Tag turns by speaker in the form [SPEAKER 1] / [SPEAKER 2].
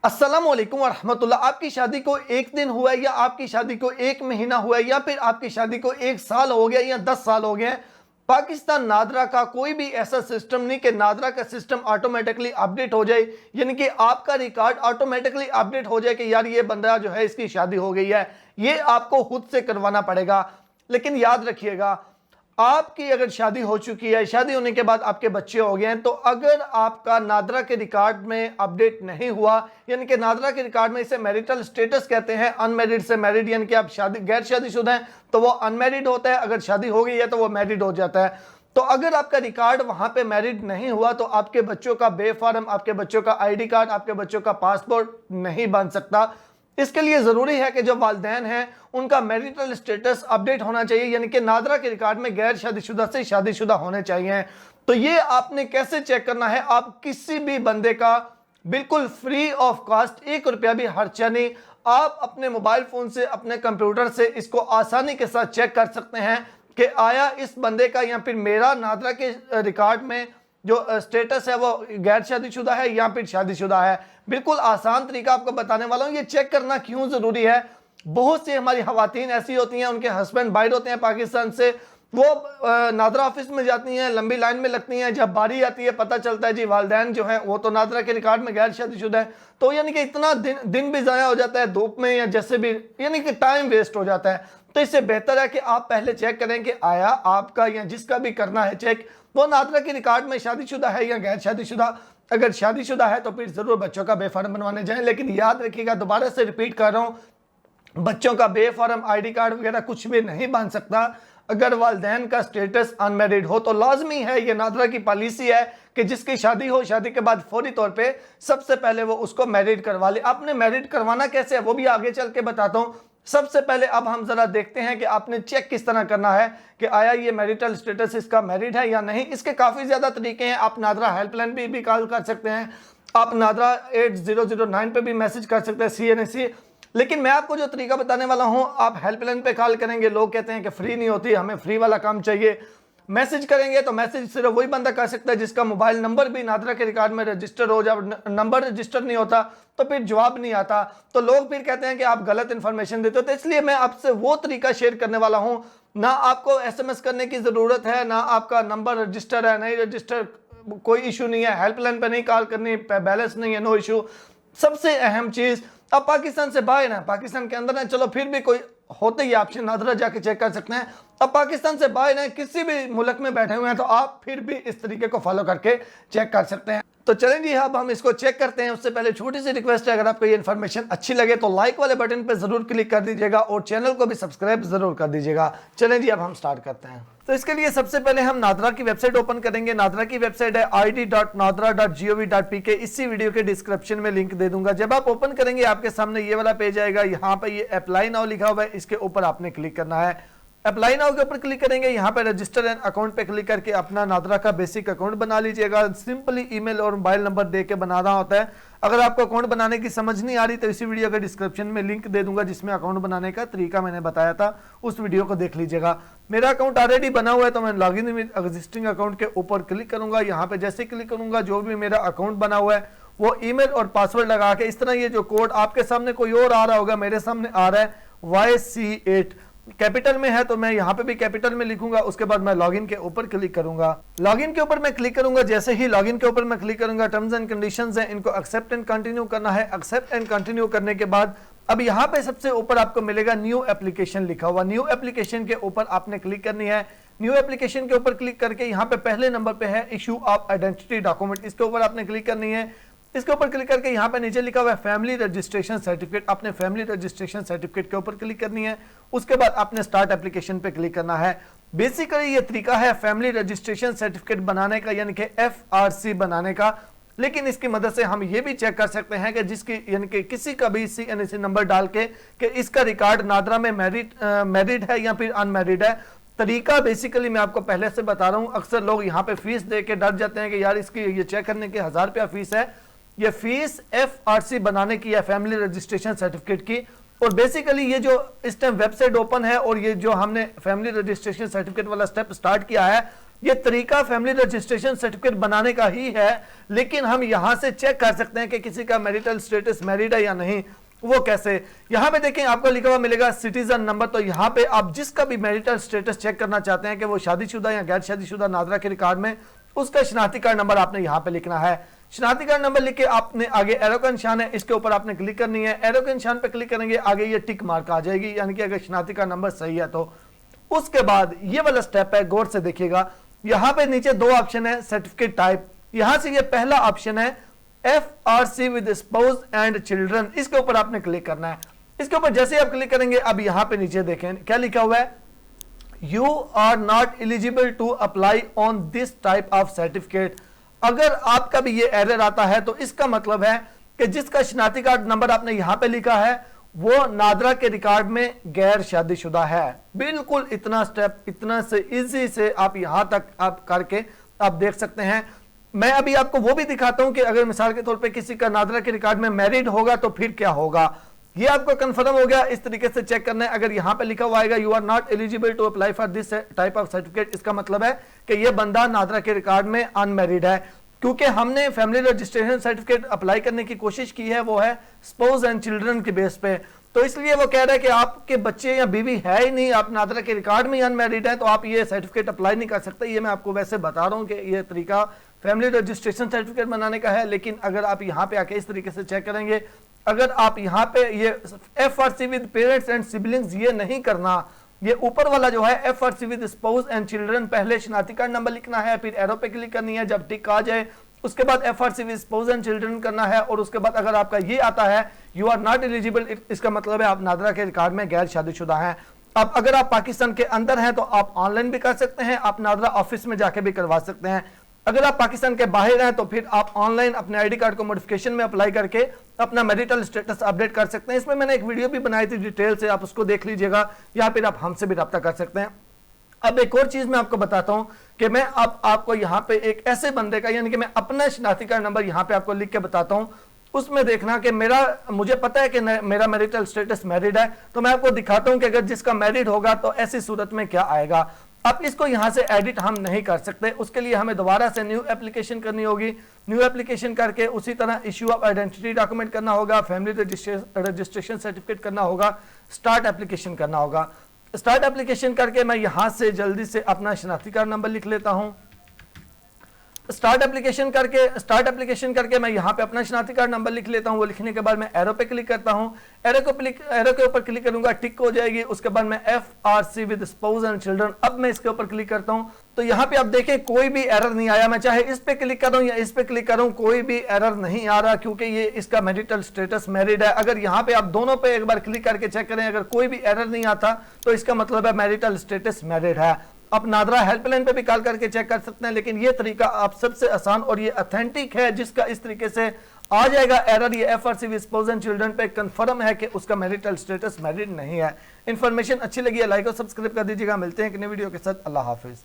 [SPEAKER 1] अस्सलामुअलैकुम वरहमतुल्लाह। आपकी शादी को एक दिन हुआ है या आपकी शादी को एक महीना हुआ है या फिर आपकी शादी को एक साल हो गया या 10 साल हो गए, पाकिस्तान नादरा का कोई भी ऐसा सिस्टम नहीं कि नादरा का सिस्टम ऑटोमेटिकली अपडेट हो जाए, यानी कि आपका रिकॉर्ड ऑटोमेटिकली अपडेट हो जाए कि यार ये बंदा जो है इसकी शादी हो गई है। ये आपको खुद से करवाना पड़ेगा। लेकिन याद रखिएगा, आपकी अगर शादी हो चुकी है, शादी होने के बाद आपके बच्चे हो गए हैं, तो अगर आपका नादरा के रिकॉर्ड में अपडेट नहीं हुआ, यानी कि नादरा के रिकॉर्ड में इसे मैरिटल स्टेटस कहते हैं, अनमैरिड से मैरिड, यानी कि आप शादी गैर शादीशुदा हैं तो वो अनमैरिड होता है, अगर शादी हो गई है तो वो मैरिड हो जाता है। तो अगर आपका रिकॉर्ड वहां पे मैरिड नहीं हुआ तो आपके बच्चों का बेफार्म, आपके बच्चों का आईडी कार्ड, आपके बच्चों का पासपोर्ट नहीं बन सकता। इसके लिए जरूरी है कि जो वालिदैन हैं उनका मैरिटल स्टेटस अपडेट होना चाहिए, यानी कि नादरा के रिकॉर्ड में गैर शादीशुदा से शादीशुदा होने चाहिए। तो ये आपने कैसे चेक करना है? आप किसी भी बंदे का बिल्कुल फ्री ऑफ कॉस्ट, 1 रुपया भी खर्चा नहीं, आप अपने मोबाइल फोन से, अपने कंप्यूटर से इसको आसानी के साथ चेक कर सकते हैं कि आया इस बंदे का या फिर मेरा नादरा के रिकॉर्ड में जो स्टेटस है वो गैर शादीशुदा है या फिर शादीशुदा है। बिल्कुल आसान तरीका आपको बताने वाला हूं। ये चेक करना क्यों जरूरी है? बहुत सी हमारी खवातीन ऐसी होती हैं, उनके हस्बैंड बाहर होते हैं पाकिस्तान से, वो नादरा ऑफिस में जाती हैं, लंबी लाइन में लगती हैं, जब बारी आती है पता चलता है जी वालिदैन जो है वो तो नादरा के रिकॉर्ड में गैर शादीशुदा है। तो यानी कि इतना दिन भी ज़ाया हो जाता है धूप में या जैसे भी, यानी कि टाइम वेस्ट हो जाता है। तो इससे बेहतर है कि आप पहले चेक करें कि आया आपका या जिसका भी करना है चेक, वो नादरा के रिकॉर्ड में शादीशुदा है या गैर शादीशुदा। अगर शादीशुदा है तो फिर जरूर बच्चों का बेफार्म बनवाने जाएं। लेकिन याद रखिएगा, दोबारा से रिपीट कर रहा हूं, बच्चों का बेफार्म, आईडी कार्ड वगैरह कुछ भी नहीं बन सकता अगर वालिदैन का स्टेटस अनमैरिड हो। तो लाजमी है, ये नादरा की पॉलिसी है कि जिसकी शादी हो, शादी के बाद फौरी तौर पे सबसे पहले वो उसको मैरिड करवा ले। आपने मैरिड करवाना कैसे है वो भी आगे चल के बताता हूं। सबसे पहले अब हम जरा देखते हैं कि आपने चेक किस तरह करना है कि आया ये मैरिटल स्टेटस इसका मैरिड है या नहीं। इसके काफी ज्यादा तरीके हैं। आप नादरा हेल्पलाइन भी कॉल कर सकते हैं, आप नादरा 8009 पे भी मैसेज कर सकते हैं, CNAC। लेकिन मैं आपको जो तरीका बताने वाला हूं, आप हेल्पलाइन पे कॉल करेंगे, लोग कहते हैं कि फ्री नहीं होती, हमें फ्री वाला काम चाहिए। मैसेज करेंगे तो मैसेज सिर्फ वही बंदा कर सकता है जिसका मोबाइल नंबर भी नादरा के रिकॉर्ड में रजिस्टर हो। जब नंबर रजिस्टर नहीं होता तो फिर जवाब नहीं आता, तो लोग फिर कहते हैं कि आप गलत इंफॉर्मेशन देते हो। तो इसलिए मैं आपसे वो तरीका शेयर करने वाला हूं। ना आपको SMS करने की जरूरत है, ना आपका नंबर रजिस्टर है, नहीं रजिस्टर, कोई इशू नहीं है, हेल्पलाइन पे नहीं कॉल करनी, बैलेंस नहीं है, नो इशू। सबसे अहम चीज, अब पाकिस्तान से बाहर है, पाकिस्तान के अंदर है, चलो फिर भी कोई होते ही ऑप्शन नादरा जाके चेक कर सकते हैं। अब पाकिस्तान से बाहर है, किसी भी मुल्क में बैठे हुए हैं, तो आप फिर भी इस तरीके को फॉलो करके चेक कर सकते हैं। तो चलें जी, अब हम इसको चेक करते हैं। उससे पहले छोटी सी रिक्वेस्ट है, अगर आपको ये इन्फॉर्मेशन अच्छी लगे तो लाइक वाले बटन पे जरूर क्लिक कर दीजिएगा और चैनल को भी सब्सक्राइब जरूर कर दीजिएगा। चलें जी, अब हम स्टार्ट करते हैं। तो इसके लिए सबसे पहले हम नादरा की वेबसाइट ओपन करेंगे। नादरा की वेबसाइट है id.nadra.gov.pk। इसी वीडियो के डिस्क्रिप्शन में लिंक दे दूंगा। जब आप ओपन करेंगे आपके सामने ये वाला पेज आएगा। यहाँ पे ये अप्लाई नाउ लिखा हुआ है, इसके ऊपर आपने क्लिक करना है। अप्लाई नाउ के ऊपर क्लिक करेंगे, यहाँ पे रजिस्टर एन अकाउंट पे क्लिक करके अपना नादरा का बेसिक अकाउंट बना लीजिएगा। सिंपली ईमेल और मोबाइल नंबर दे के बनाना होता है। अगर आपको अकाउंट बनाने की समझ नहीं आ रही तो इसी वीडियो के डिस्क्रिप्शन में लिंक दे दूंगा जिसमें अकाउंट बनाने का तरीका मैंने बताया था, उस वीडियो को देख लीजिएगा। मेरा अकाउंट ऑलरेडी बना हुआ है तो मैं लॉगिन विद एग्जिस्टिंग अकाउंट के ऊपर क्लिक करूंगा। यहाँ पे जैसे क्लिक करूंगा, जो भी मेरा अकाउंट बना हुआ है वो ईमेल और पासवर्ड लगा के, इस तरह ये जो कोड आपके सामने कोई और आ रहा होगा, मेरे सामने आ रहा है YC8, कैपिटल में है तो मैं यहाँ पे भी कैपिटल में लिखूंगा। उसके बाद मैं लॉगिन के ऊपर क्लिक करूंगा। लॉगिन के ऊपर मैं क्लिक करूंगा। जैसे ही लॉगिन के ऊपर मैं क्लिक करूंगा, टर्म्स एंड कंडीशंस हैं, इनको एक्सेप्ट एंड कंटिन्यू करना है। एक्सेप्ट एंड कंटिन्यू करने के बाद अब यहाँ पे सबसे ऊपर आपको मिलेगा न्यू एप्लीकेशन लिखा हुआ। न्यू एप्लीकेशन के ऊपर आपने क्लिक करनी है। न्यू एप्लीकेशन के ऊपर क्लिक करके यहाँ पे पहले नंबर पे है इशू ऑफ आइडेंटिटी डॉक्यूमेंट, इसके ऊपर आपने क्लिक करनी है। इसके ऊपर क्लिक करके यहाँ पे नीचे लिखा हुआ है फैमिली रजिस्ट्रेशन सर्टिफिकेट, आपने फैमिली रजिस्ट्रेशन सर्टिफिकेट के ऊपर क्लिक करनी है। उसके बाद आपने स्टार्ट एप्लीकेशन पे क्लिक करना है। बेसिकली ये तरीका है फैमिली रजिस्ट्रेशन सर्टिफिकेट बनाने का, यानी कि FRC बनाने का। लेकिन इसकी मदद से हम ये भी चेक कर सकते हैं कि जिसकी, यानी कि किसी का भी CNAC नंबर डाल के कि इसका रिकॉर्ड नादरा में मैरिड है या फिर अनमैरिड है। तरीका बेसिकली मैं आपको पहले से बता रहा हूँ। अक्सर लोग यहाँ पे फीस दे के डर जाते हैं कि यार इसकी ये चेक करने की 1000 रुपया फीस है। ये फीस FRC बनाने की है, फैमिली रजिस्ट्रेशन सर्टिफिकेट की। और बेसिकली ये जो इस टाइम वेबसाइट ओपन है और ये जो हमने फैमिली रजिस्ट्रेशन सर्टिफिकेट वाला स्टेप स्टार्ट किया है, ये तरीका फैमिली रजिस्ट्रेशन सर्टिफिकेट बनाने का ही है, लेकिन हम यहां से चेक कर सकते हैं कि किसी का मैरिटल स्टेटस मैरिड है या नहीं। वो कैसे? यहां पे देखें आपको लिखा हुआ मिलेगा सिटीजन नंबर। तो यहां पे आप जिसका भी मैरिटल स्टेटस चेक करना चाहते हैं कि वो शादीशुदा या गैर शादीशुदा नादरा के रिकॉर्ड में, उसका शनाख्ती कार्ड नंबर आपने यहां पे लिखना है। शनाख्ती कार्ड नंबर लिख के आपने आगे एरो का निशान है, इसके ऊपर आपने क्लिक करनी है। एरो के निशान पे क्लिक करेंगे, आगे ये टिक मार्क आ जाएगी, यानी कि अगर शनाख्ती कार्ड नंबर सही है तो। उसके बाद ये वाला स्टेप है, गौर से देखिएगा, यहां पे नीचे दो ऑप्शन है सर्टिफिकेट टाइप। यहां से ये पहला ऑप्शन है FRC with spouse and children, इसके ऊपर आपने क्लिक करना है। इसके ऊपर जैसे ही आप क्लिक करेंगे, अब यहां पे नीचे देखें क्या लिखा हुआ है, you are not eligible to apply on this type of certificate. अगर आपका भी ये एरर आता है तो इसका मतलब है कि जिसका शनाख्ती कार्ड नंबर आपने यहां पे लिखा है वो नादरा के रिकॉर्ड में गैर शादीशुदा है। बिल्कुल इतना स्टेप, इतना से इजी से आप यहां तक आप करके आप देख सकते हैं। मैं अभी आपको वो भी दिखाता हूं कि अगर मिसाल के तौर पे किसी का नादरा के रिकॉर्ड में मैरिड होगा तो फिर क्या होगा। ये आपको कंफर्म हो गया, इस तरीके से चेक करना है। अगर यहां पे लिखा हुआ आएगा you are not eligible to apply for this type of certificate, इसका मतलब है कि ये बंदा नादरा के रिकॉर्ड में अनमैरिड है। क्योंकि हमने फैमिली रजिस्ट्रेशन सर्टिफिकेट अप्लाई करने की कोशिश की है, वो है स्पाउस एंड चिल्ड्रन के बेस पे, तो इसलिए वो कह रहा है कि आपके बच्चे या बीवी है ही नहीं, आप नादरा के रिकॉर्ड में अनमैरिड है, तो आप ये सर्टिफिकेट अप्लाई नहीं कर सकते। ये मैं आपको वैसे बता रहा हूं कि ये तरीका फैमिली रजिस्ट्रेशन सर्टिफिकेट बनाने का है, लेकिन अगर आप यहाँ पे आके इस तरीके से चेक करेंगे, अगर आप यहाँ पे ये FRC with parents and siblings ये नहीं करना, ये ऊपर वाला जो है FRC with spouse and children, पहले शनाख्ती कार्ड नंबर लिखना है, फिर एरो पे क्लिक करनी है, जब टिक आ जाए उसके बाद FRC with spouse and children करना है, और उसके बाद अगर आपका ये आता है यू आर नॉट एलिजिबल, इसका मतलब है आप नादरा के रिकॉर्ड में गैर शादीशुदा हैं। अब अगर आप पाकिस्तान के अंदर हैं तो आप ऑनलाइन भी कर सकते हैं, आप नादरा ऑफिस में जाके भी करवा सकते हैं। अगर आप पाकिस्तान के बाहर हैं तो फिर आप ऑनलाइन अपने आईडी कार्ड को मॉडिफिकेशन में अप्लाई करके अपना मैरिटल स्टेटस अपडेट कर सकते हैं। इसमें मैंने एक वीडियो भी बनाई थी डिटेल से, आप उसको देख लीजिएगा, या फिर आप हमसे भी रब्ता कर सकते हैं। अब एक और चीज मैं आपको बताता हूं कि मैं अब आपको यहां पे एक ऐसे बंदे का, यानी कि मैं अपना शनाख्ती कार्ड नंबर यहां पे आपको लिख के बताता हूं, उसमें देखना कि मुझे पता है कि मेरा मैरिटल स्टेटस मैरिड है, तो मैं आपको दिखाता हूं कि अगर जिसका मैरिड होगा तो ऐसी सूरत में क्या आएगा। अब इसको यहां से एडिट हम नहीं कर सकते, उसके लिए हमें दोबारा से न्यू एप्लीकेशन करनी होगी। न्यू एप्लीकेशन करके उसी तरह इश्यू ऑफ आइडेंटिटी डॉक्यूमेंट करना होगा, फैमिली रजिस्ट्रेशन सर्टिफिकेट करना होगा, स्टार्ट एप्लीकेशन करना होगा। स्टार्ट एप्लीकेशन करके मैं यहां से जल्दी से अपना शनाख्ती कार्ड नंबर लिख लेता हूं। स्टार्ट एप्लीकेशन करके मैं यहां पे अपना शनाख्ती कार्ड नंबर लिख लेता हूं। वो लिखने के बाद मैं एरो पे क्लिक करता हूं, एरो के ऊपर क्लिक करूंगा, टिक हो जाएगी। उसके बाद मैं FRC with spouse and children, अब मैं इसके ऊपर क्लिक करता हूं तो यहां पे आप देखें कोई भी एरर नहीं आया। मैं चाहे इस पे क्लिक कर रहा हूं या इस पे क्लिक कर रहा हूं, कोई भी एरर नहीं आ रहा, क्योंकि ये इसका मैरिटल स्टेटस मैरिड है। अगर यहां पे आप दोनों पे एक बार क्लिक करके चेक करें, अगर कोई भी एरर नहीं आता तो इसका मतलब है मैरिटल स्टेटस मैरिड है। आप नादरा हेल्पलाइन पे भी कॉल करके चेक कर सकते हैं, लेकिन ये तरीका आप सबसे आसान और ये ऑथेंटिक है, जिसका इस तरीके से आ जाएगा एरर, ये FRC with spouse and children पे कंफर्म है कि उसका मैरिटल स्टेटस मैरिड नहीं है। इंफॉर्मेशन अच्छी लगी है, लाइक और सब्सक्राइब कर दीजिएगा। मिलते हैं एक नई वीडियो के साथ। अल्लाह हाफिज।